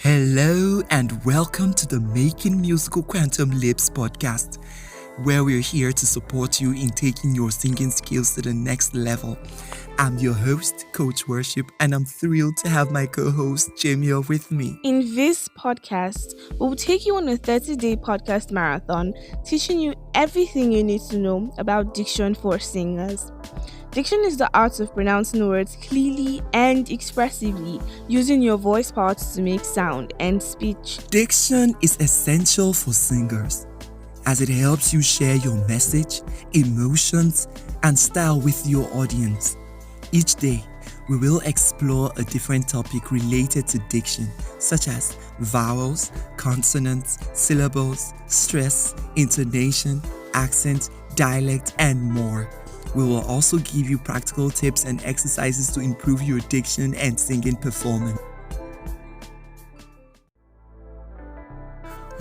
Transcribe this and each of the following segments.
Hello and welcome to the Making Musical Quantum Leaps podcast, where we're here to support you in taking your singing skills to the next level. I'm your host, Coach Worship, and I'm thrilled to have my co-host Jamie with me. In this podcast, we'll take you on a 30-day podcast marathon, teaching you everything you need to know about diction for singers. Diction is the art of pronouncing words clearly and expressively, using your voice parts to make sound and speech. Diction is essential for singers, as it helps you share your message, emotions, and style with your audience. Each day, we will explore a different topic related to diction, such as vowels, consonants, syllables, stress, intonation, accent, dialect, and more. We will also give you practical tips and exercises to improve your diction and singing performance.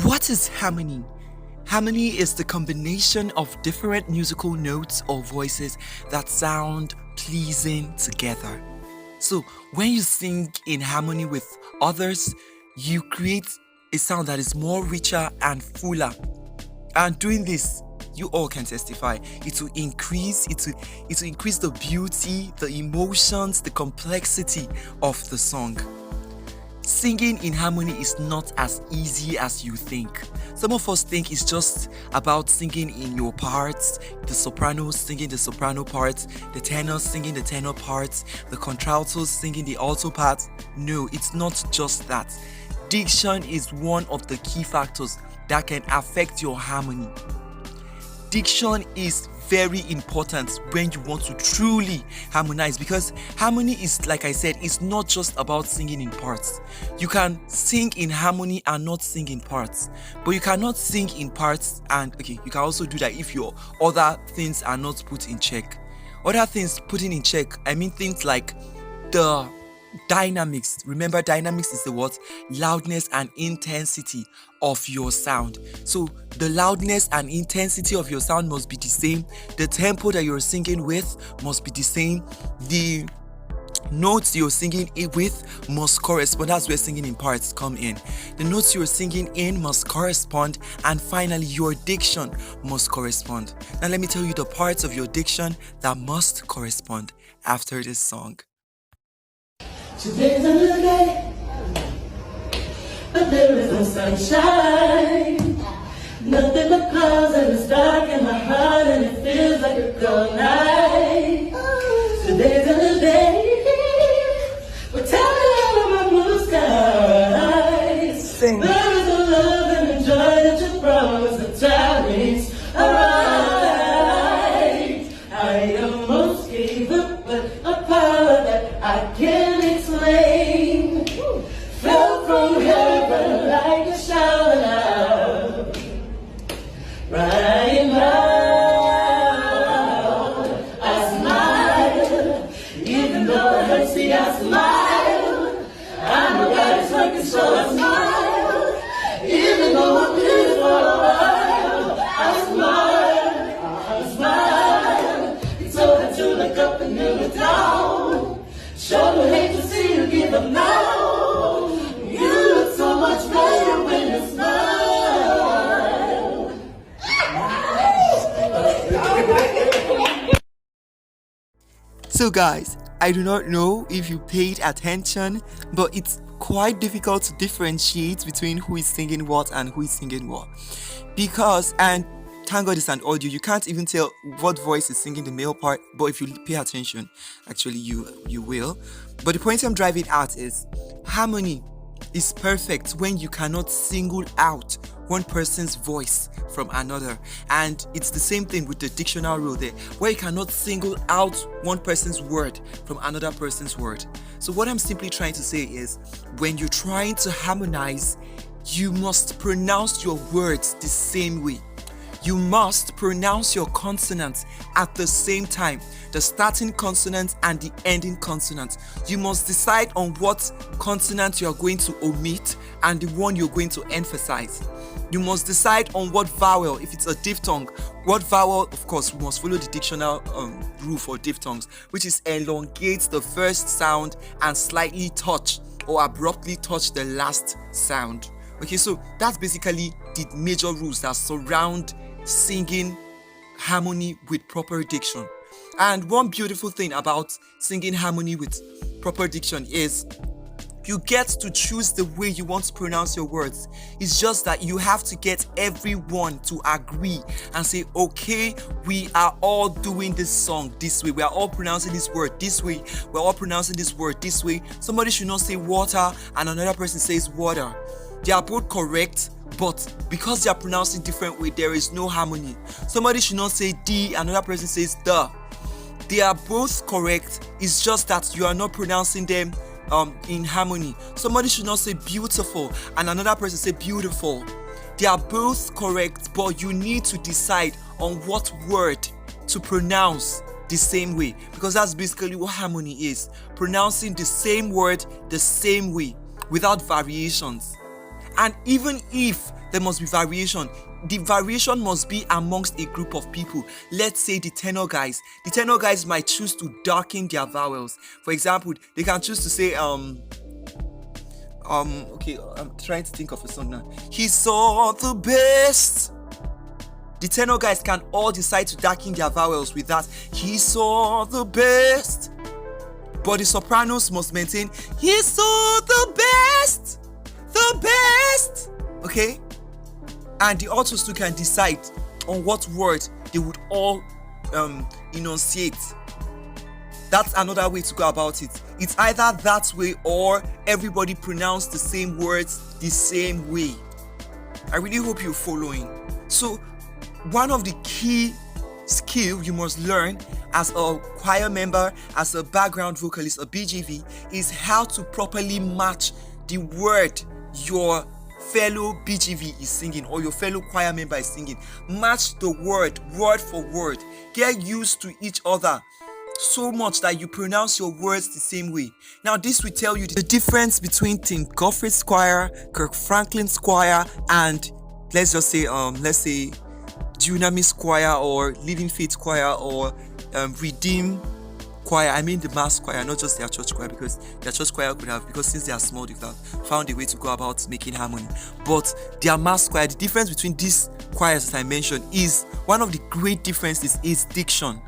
What is harmony? Harmony is the combination of different musical notes or voices that sound pleasing together. So when you sing in harmony with others, you create a sound that is more richer and fuller. And doing this, you all can testify, it will increase the beauty, the emotions, the complexity of the song. Singing in harmony is not as easy as you think. Some of us think it's just about singing in your parts, the sopranos singing the soprano parts, the tenors singing the tenor parts, the contraltos singing the alto parts. No, it's not just that. Diction is one of the key factors that can affect your harmony. Diction is very important when you want to truly harmonize, because harmony is, like I said, it's not just about singing in parts. You can sing in harmony and not sing in parts, but you cannot sing in parts and you can also do that if your other things are not put in check. Other things putting in check, I mean things like the dynamics. Remember, dynamics is the what? Loudness and intensity of your sound. So the loudness and intensity of your sound must be the same. The tempo that you're singing with must be the same. The notes you're singing with must correspond. That's where singing in parts come in. The notes you're singing in must correspond, and finally your diction must correspond. Now let me tell you the parts of your diction that must correspond after this song. Today's a new day, but there is no sunshine. Nothing but clouds, and it's dark in my heart, and it feels like a cold night. Today's a new day, but tell me all of my blue skies. Sing. There is a love and a joy that you promised, the time is alright. I almost gave up, but a power that I can't explain fell from heaven like a shower now. Right now, I smile, even though it hurts me, I smile. I know God is working, so I smile, even though I'm here for a while. I smile. He told her to look up and kneel it down. Sure would hate to see you give up now. You look so much better when you smile. So guys, I do not know if you paid attention, but it's quite difficult to differentiate between who is singing what and who is singing what. Because, and thank God it's an audio, you can't even tell what voice is singing the male part, but if you pay attention, actually you will. But the point I'm driving at is harmony is perfect when you cannot single out one person's voice from another. And it's the same thing with the dictional rule there, where you cannot single out one person's word from another person's word. So what I'm simply trying to say is, when you're trying to harmonize, you must pronounce your words the same way. You must pronounce your consonants at the same time, the starting consonant and the ending consonant. You must decide on what consonant you are going to omit and the one you're going to emphasize. You must decide on what vowel, if it's a diphthong, what vowel, of course, we must follow the dictional rule for diphthongs, which is elongate the first sound and slightly touch or abruptly touch the last sound. Okay, so that's basically the major rules that surround singing harmony with proper diction. And one beautiful thing about singing harmony with proper diction is you get to choose the way you want to pronounce your words. It's just that you have to get everyone to agree and say, okay, we are all doing this song this way. We are all pronouncing this word this way. We're all pronouncing this word this way. Somebody should not say water and another person says water. They are both correct, but because they are pronouncing different way, there is no harmony. Somebody should not say D, another person says the. They are both correct. It's just that you are not pronouncing them in harmony. Somebody should not say beautiful and another person say beautiful. They are both correct, but you need to decide on what word to pronounce the same way, because that's basically what harmony is. Pronouncing the same word the same way without variations. And even if there must be variation, the variation must be amongst a group of people. Let's say the tenor guys. The tenor guys might choose to darken their vowels. For example, they can choose to say okay, I'm trying to think of a song now. He saw the best. The tenor guys can all decide to darken their vowels with that. He saw the best. But the sopranos must maintain, he saw the best. The best. Okay? And the altos too can decide on what word they would all enunciate. That's another way to go about it. It's either that way or everybody pronounce the same words the same way. I really hope you're following. So one of the key skills you must learn as a choir member, as a background vocalist, a BGV, is how to properly match the word your fellow BGV is singing or your fellow choir member is singing. Match the word for word. Get used to each other so much that you pronounce your words the same way. Now this will tell you the difference between Tim Godfrey's choir, Kirk Franklin's choir, and let's say Dunamis choir or Living Faith choir or Redeem choir. I mean the mass choir, not just their church choir, because their church choir could have, because since they are small, they've found a way to go about making harmony. But their mass choir, the difference between these choirs that I mentioned is one of the great differences is diction.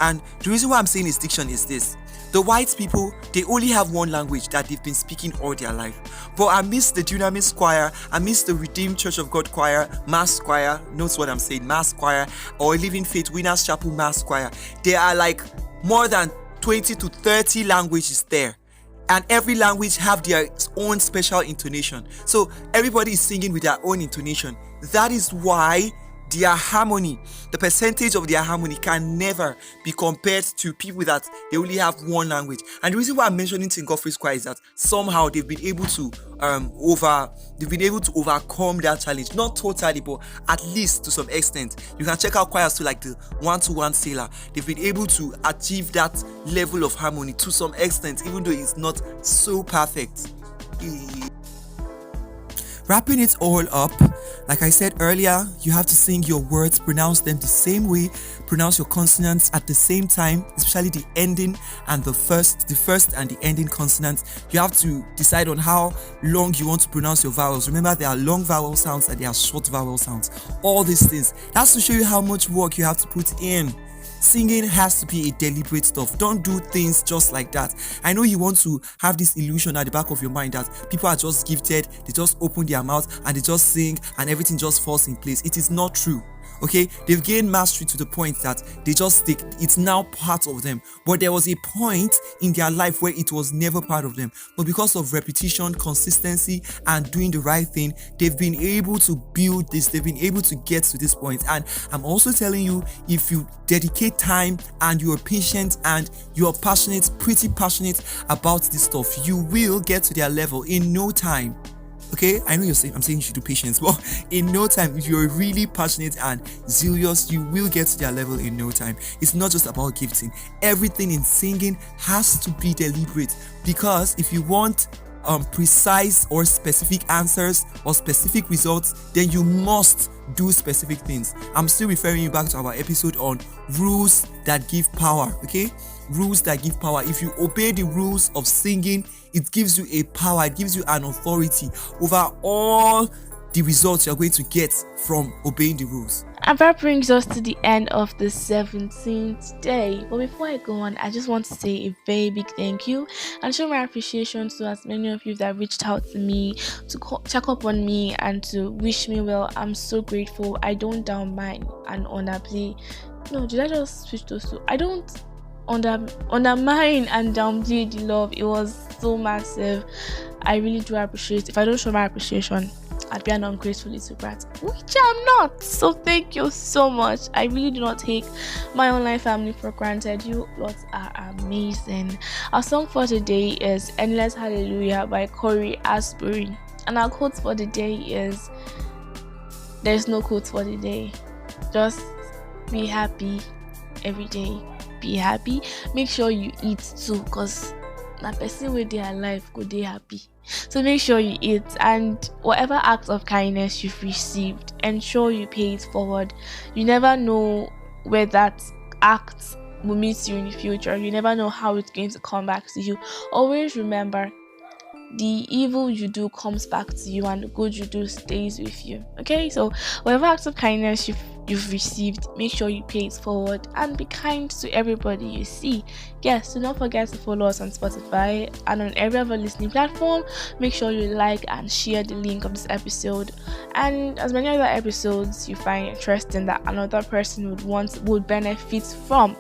And the reason why I'm saying is diction is this. The white people, they only have one language that they've been speaking all their life. But amidst the Dunamis choir, amidst the Redeemed Church of God choir, mass choir, notice what I'm saying, mass choir, or Living Faith Winners Chapel mass choir, there are like more than 20 to 30 languages there. And every language have their own special intonation. So everybody is singing with their own intonation. That is why their harmony, the percentage of their harmony can never be compared to people that they only have one language. And the reason why I'm mentioning Tim Godfrey's choir is that somehow they've been able to overcome that challenge. Not totally, but at least to some extent. You can check out choirs to like the 1-to-1 Sailor. They've been able to achieve that level of harmony to some extent, even though it's not so perfect. Wrapping it all up, like I said earlier, you have to sing your words, pronounce them the same way, pronounce your consonants at the same time, especially the ending and the first and the ending consonants. You have to decide on how long you want to pronounce your vowels. Remember, there are long vowel sounds and there are short vowel sounds. All these things. That's to show you how much work you have to put in. Singing has to be a deliberate stuff. Don't do things just like that. I know you want to have this illusion at the back of your mind that people are just gifted, they just open their mouth and they just sing and everything just falls in place. It is not true. Okay, they've gained mastery to the point that they just stick. It's now part of them. But there was a point in their life where it was never part of them. But because of repetition, consistency, and doing the right thing, they've been able to build this. They've been able to get to this point. And I'm also telling you, if you dedicate time and you're patient and you're passionate, pretty passionate about this stuff, you will get to their level in no time. Okay, I know I'm saying you should do patience, but in no time, if you're really passionate and zealous, you will get to their level in no time. It's not just about gifting. Everything in singing has to be deliberate, because if you want precise or specific answers or specific results, then you must do specific things. I'm still referring you back to our episode on rules that give power. Okay, rules that give power. If you obey the rules of singing, it gives you a power, it gives you an authority over all the results you're going to get from obeying the rules. And that brings us to the end of the 17th day. But before I go on, I just want to say a very big thank you and show my appreciation to as many of you that reached out to me to check up on me and to wish me well. I'm so grateful. I don't downmine and underplay. No, did I just switch those two? I don't undermine and downplay the love. It was so massive. I really do appreciate. If I don't show my appreciation, I'd be an ungrateful little brat, which I'm not. So thank you so much. I really do not take my online family for granted. You lots are amazing. Our song for today is Endless Hallelujah by Corey Asbury, and our quote for the day is, there's no quote for the day, just be happy every day. Be happy. Make sure you eat too, because na person wey dey alive go dey happy. So make sure you eat, and whatever act of kindness you've received, ensure you pay it forward. You never know where that act will meet you in the future. You never know how it's going to come back to you. Always remember, the evil you do comes back to you, and the good you do stays with you. Okay, so whatever acts of kindness you've received, make sure you pay it forward and be kind to everybody you see. Yes, do not forget to follow us on Spotify and on every other listening platform. Make sure you like and share the link of this episode, and as many other episodes you find interesting that another person would benefit from.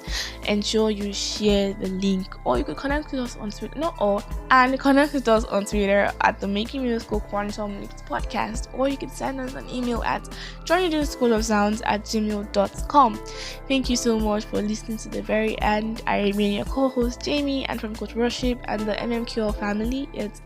Ensure you share the link, or you can connect with us on Twitter. Connect with us on Twitter at the Making Musical Quantum Leaps podcast, or you can send us an email at joinintheschoolofsounds@gmail.com. Thank you so much for listening to the very end. I remain your co-host Jamie, and from Coach Worship and the MMQL family, it's